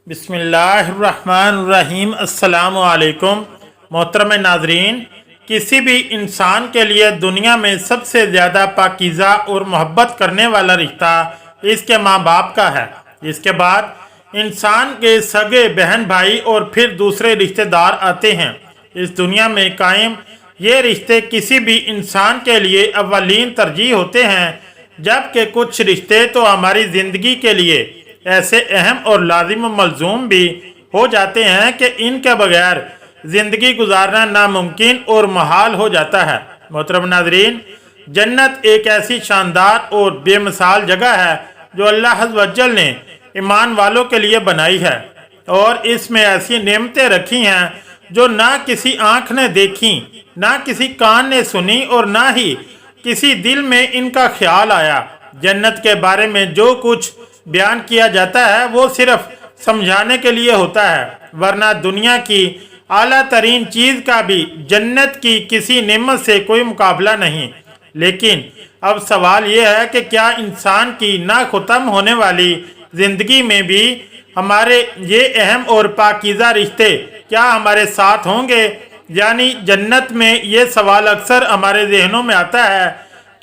बिस्मिल्लाहिर्रहमानिर्रहीम। अस्सलामु अलैकुम। मोहतरम नाजरीन, किसी भी इंसान के लिए दुनिया में सबसे ज़्यादा पाकीज़ा और मोहब्बत करने वाला रिश्ता इसके माँ बाप का है। इसके बाद इंसान के सगे बहन भाई और फिर दूसरे रिश्तेदार आते हैं। इस दुनिया में कायम ये रिश्ते किसी भी इंसान के लिए अव्वलीन तरजीह होते हैं, जबकि कुछ रिश्ते तो हमारी ज़िंदगी के लिए ऐसे अहम और लाजिम मलजूम भी हो जाते हैं कि इनके बगैर ज़िंदगी गुजारना नामुमकिन और महाल हो जाता है। मोहतरम नाजरीन, जन्नत एक ऐसी शानदार और बेमिसाल जगह है जो अल्लाह अज़्ज़ व जल ने ईमान वालों के लिए बनाई है, और इसमें ऐसी नेमतें रखी हैं जो ना किसी आँख ने देखी, ना किसी कान ने सुनी और ना ही किसी दिल में इनका ख्याल आया। जन्नत के बारे में जो कुछ बयान किया जाता है वो सिर्फ समझाने के लिए होता है, वरना दुनिया की आला तरीन चीज़ का भी जन्नत की किसी नेमत से कोई मुकाबला नहीं। लेकिन अब सवाल ये है कि क्या इंसान की ना ख़त्म होने वाली ज़िंदगी में भी हमारे ये अहम और पाकीज़ा रिश्ते क्या हमारे साथ होंगे? यानी जन्नत में ये सवाल अक्सर हमारे जहनों में आता है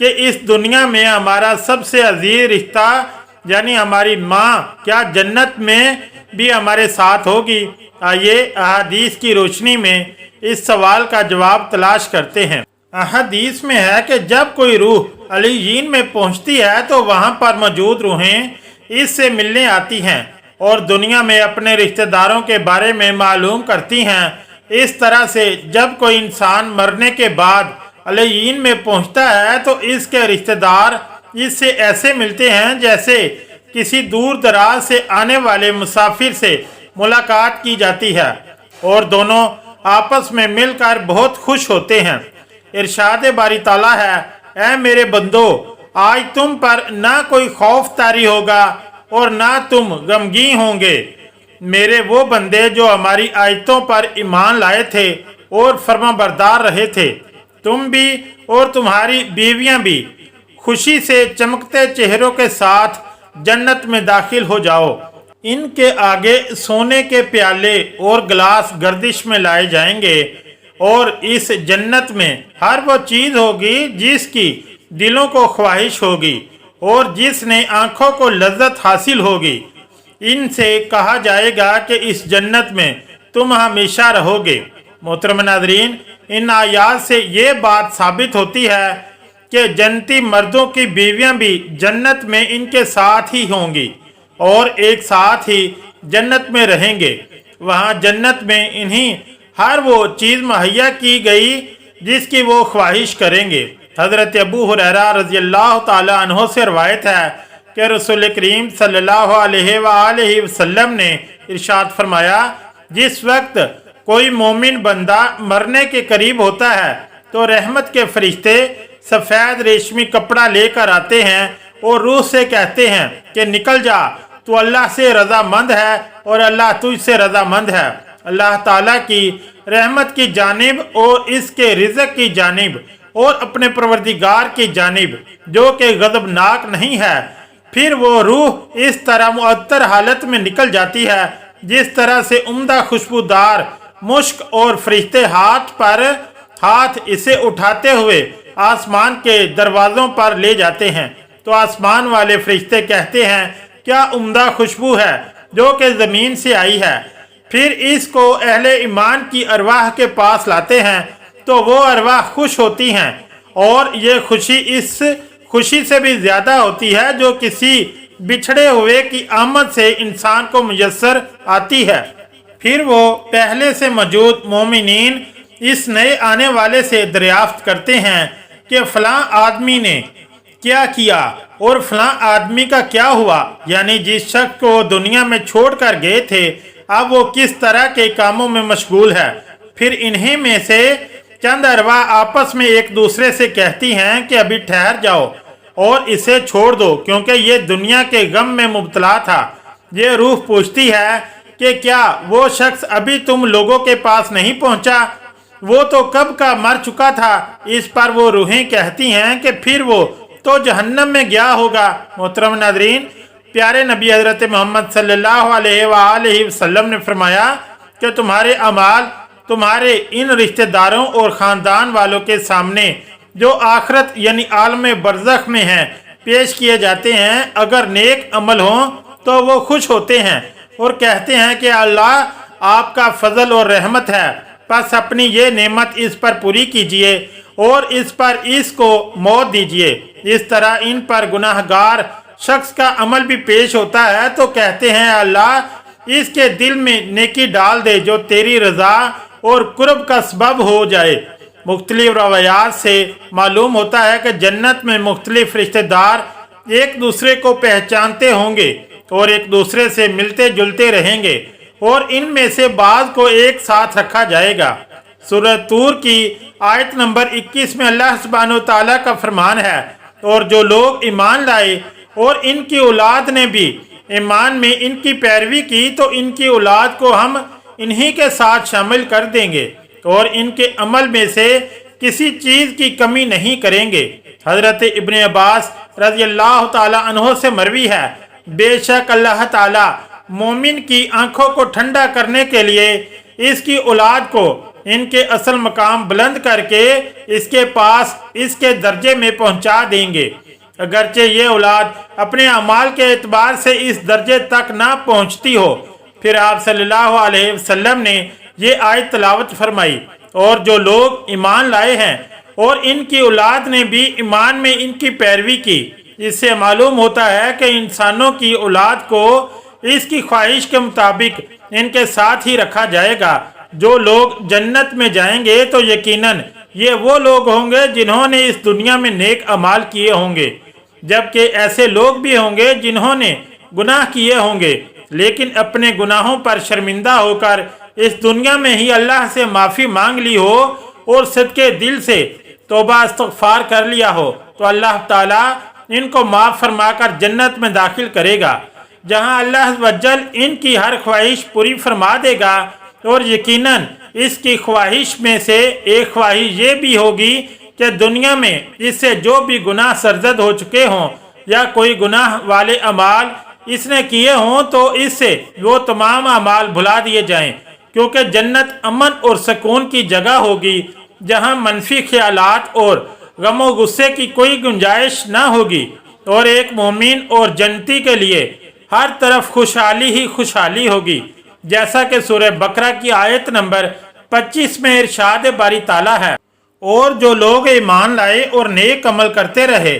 कि इस दुनिया में हमारा सबसे अजीज रिश्ता यानी हमारी माँ क्या जन्नत में भी हमारे साथ होगी? आइए अहादीस की रोशनी में इस सवाल का जवाब तलाश करते हैं। अहादीस में है कि जब कोई रूह अलीयीन में पहुँचती है तो वहाँ पर मौजूद रूहें इससे मिलने आती हैं और दुनिया में अपने रिश्तेदारों के बारे में मालूम करती हैं। इस तरह से जब कोई इंसान मरने के बाद अलीयीन में पहुँचता है तो इसके रिश्तेदार इससे ऐसे मिलते हैं जैसे किसी दूर दराज से आने वाले मुसाफिर से मुलाकात की जाती है, और दोनों आपस में मिलकर बहुत खुश होते हैं। इरशाद बारी ताला है, ऐ मेरे बंदो, आज तुम पर ना कोई खौफ तारी होगा और ना तुम गमगीन होंगे। मेरे वो बंदे जो हमारी आयतों पर ईमान लाए थे और फर्माबरदार रहे थे, तुम भी और तुम्हारी बीवियां भी खुशी से चमकते चेहरों के साथ जन्नत में दाखिल हो जाओ। इनके आगे सोने के प्याले और गिलास गर्दिश में लाए जाएंगे, और इस जन्नत में हर वो चीज़ होगी जिसकी दिलों को ख्वाहिश होगी और जिसने आँखों को लज्जत हासिल होगी। इनसे कहा जाएगा कि इस जन्नत में तुम हमेशा रहोगे। मोहतरम नाज़रीन, इन आयात से ये बात साबित होती है कि जन्नती मर्दों की बीवियां भी जन्नत में इनके साथ ही होंगी और एक साथ ही जन्नत में रहेंगे। वहां जन्नत में इन्हीं हर वो चीज़ मुहैया की गई जिसकी वो ख्वाहिश करेंगे। हज़रत अबू हुरैरा रज़ियल्लाहु ताला अन्हु से रवायत है कि रसूल करीम सल्लल्लाहु अलैहि वसल्लम ने इरशाद फरमाया, जिस वक्त कोई मोमिन बंदा मरने के करीब होता है तो रहमत के फरिश्ते सफ़ेद रेशमी कपड़ा लेकर आते हैं और रूह से कहते हैं कि निकल जा, तू अल्लाह से रज़ामंद है और अल्लाह तुझसे रज़ामंद है। अल्लाह ताला की रहमत की जानिब और इसके रिज़्क़ की जानिब और अपने परवरदिगार की जानिब जो कि गज़बनाक नहीं है। फिर वो रूह इस तरह मुअत्तर हालत में निकल जाती है जिस तरह से उम्दा खुशबूदार मुश्क, और फरिश्ते हाथ पर हाथ इसे उठाते हुए आसमान के दरवाज़ों पर ले जाते हैं। तो आसमान वाले फरिश्ते कहते हैं, क्या उम्दा खुशबू है जो कि ज़मीन से आई है। फिर इसको अहले ईमान की अरवाह के पास लाते हैं तो वो अरवाह खुश होती हैं, और ये खुशी इस खुशी से भी ज़्यादा होती है जो किसी बिछड़े हुए की आमद से इंसान को मुयस्सर आती है। फिर वो पहले से मौजूद मोमिनीन इस नए आने वाले से दरियाफ्त करते हैं कि फ़लाँ आदमी ने क्या किया और फ़लाँ आदमी का क्या हुआ, यानी जिस शख्स को दुनिया में छोड़ कर गए थे अब वो किस तरह के कामों में मशगूल है। फिर इन्हीं में से चंद अरवाह आपस में एक दूसरे से कहती हैं कि अभी ठहर जाओ और इसे छोड़ दो, क्योंकि ये दुनिया के गम में मुब्तला था। ये रूह पूछती है कि क्या वो शख्स अभी तुम लोगों के पास नहीं पहुंचा? वो तो कब का मर चुका था। इस पर वो रूहें कहती हैं कि फिर वो तो जहन्नम में गया होगा। मोहतरम नाज़रीन, प्यारे नबी हज़रत मोहम्मद सल्लल्लाहु अलैहि वसल्लम ने फरमाया कि तुम्हारे अमाल तुम्हारे इन रिश्तेदारों और ख़ानदान वालों के सामने जो आखरत यानी आलम बरज़ख में हैं पेश किए जाते हैं। अगर नेक अमल हों तो वो खुश होते हैं और कहते हैं कि अल्लाह आपका फजल और रहमत है, बस अपनी ये नेमत इस पर पूरी कीजिए और इस पर इसको मौत दीजिए। इस तरह इन पर गुनाहगार शख्स का अमल भी पेश होता है तो कहते हैं अल्लाह इसके दिल में नेकी डाल दे जो तेरी रज़ा और कुर्ब का सबब हो जाए। मुख्तलिफ रवायात से मालूम होता है कि जन्नत में मुख्तलिफ रिश्तेदार एक दूसरे को पहचानते होंगे और एक दूसरे से मिलते जुलते रहेंगे और इनमें से बाज़ को एक साथ रखा जाएगा। सूरह तूर की आयत नंबर 21 में अल्लाह सुब्हानहू तआला का फरमान है, और जो लोग ईमान लाए और इनकी औलाद ने भी ईमान में इनकी पैरवी की तो इनकी औलाद को हम इन्हीं के साथ शामिल कर देंगे और इनके अमल में से किसी चीज़ की कमी नहीं करेंगे। हज़रत इब्न अब्बास रज़ी अल्लाह ताला अन्हो से मरवी है, बेशक अल्लाह ताला मोमिन की आंखों को ठंडा करने के लिए इसकी औलाद को इनके असल मकाम बुलंद करके इसके पास इसके दर्जे में पहुंचा देंगे। अगरचे ये औलाद अपने अमाल के एतबार से इस दर्जे तक ना पहुंचती हो। फिर आप सल्लल्लाहु अलैहि वसल्लम ने ये आयत तलावत फरमाई, और जो लोग ईमान लाए हैं और इनकी औलाद ने भी ईमान में इनकी पैरवी की, इससे मालूम होता है कि इंसानों की औलाद को इसकी ख्वाहिश के मुताबिक इनके साथ ही रखा जाएगा। जो लोग जन्नत में जाएंगे तो यकीनन ये वो लोग होंगे जिन्होंने इस दुनिया में नेक अमाल किए होंगे, जबकि ऐसे लोग भी होंगे जिन्होंने गुनाह किए होंगे लेकिन अपने गुनाहों पर शर्मिंदा होकर इस दुनिया में ही अल्लाह से माफ़ी मांग ली हो और सदके दिल से तौबा इस्तग़फ़ार कर लिया हो, तो अल्लाह ताला इनको माफ़ फरमाकर जन्नत में दाखिल करेगा, जहां अल्लाह वज्जल इनकी हर ख्वाहिश पूरी फरमा देगा। और यकीनन इसकी ख्वाहिश में से एक ख्वाहिश ये भी होगी कि दुनिया में इससे जो भी गुनाह सरजद हो चुके हों या कोई गुनाह वाले अमाल इसने किए हों तो इससे वो तमाम अमाल भुला दिए जाएं, क्योंकि जन्नत अमन और सुकून की जगह होगी जहां मनफी ख्यालात और गमो गुस्से की कोई गुंजाइश ना होगी। और एक मोमिन और जन्नती के लिए हर तरफ खुशहाली ही खुशहाली होगी, जैसा कि सूरह बकरा की आयत नंबर 25 में इरशाद बारी ताला है, और जो लोग ईमान लाए और नेक अमल करते रहे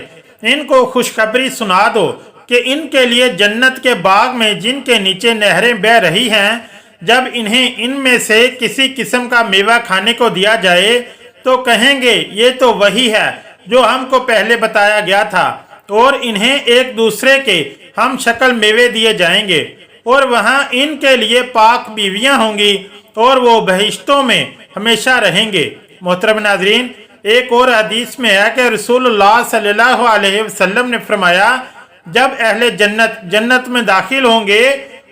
इनको खुशखबरी सुना दो कि इनके लिए जन्नत के बाग में जिनके नीचे नहरें बह रही हैं, जब इन्हें इनमें से किसी किस्म का मेवा खाने को दिया जाए तो कहेंगे ये तो वही है जो हमको पहले बताया गया था, और इन्हें एक दूसरे के हम शक्ल मेवे दिए जाएंगे और वहाँ इनके लिए पाक बीवियाँ होंगी और वो बहिश्तों में हमेशा रहेंगे। मोहतरम नाज़रीन, एक और हदीस में है कि रसूलुल्लाह सल्लल्लाहु अलैहि वसल्लम ने फरमाया, जब अहले जन्नत जन्नत में दाखिल होंगे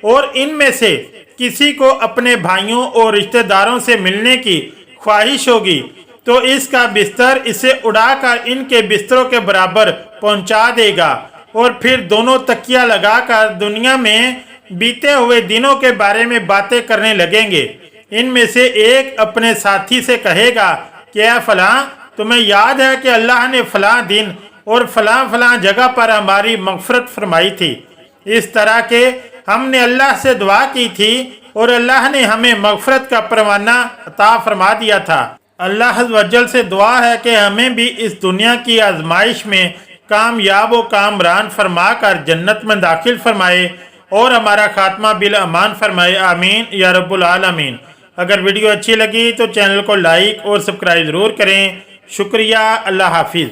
और इनमें से किसी को अपने भाइयों और रिश्तेदारों से मिलने की ख्वाहिश होगी तो इसका बिस्तर इसे उड़ाकर इनके बिस्तरों के बराबर पहुंचा देगा और फिर दोनों तकिया लगाकर दुनिया में बीते हुए दिनों के बारे में बातें करने लगेंगे। इनमें से एक अपने साथी से कहेगा, क्या फलां, तुम्हें याद है कि अल्लाह ने फलां दिन और फलां फलां जगह पर हमारी मग़फ़िरत फरमाई थी। इस तरह के हमने अल्लाह से दुआ की थी और अल्लाह ने हमें मग़फ़िरत का परवाना अता फरमा दिया था। अल्लाह वज्जल से दुआ है कि हमें भी इस दुनिया की आजमाइश में कामयाब व कामरान फरमा कर जन्नत में दाखिल फरमाए और हमारा खात्मा बिल अमान फरमाए। आमीन या रब्बुल आलमीन। अगर वीडियो अच्छी लगी तो चैनल को लाइक और सब्सक्राइब ज़रूर करें। शुक्रिया। अल्लाह हाफिज़।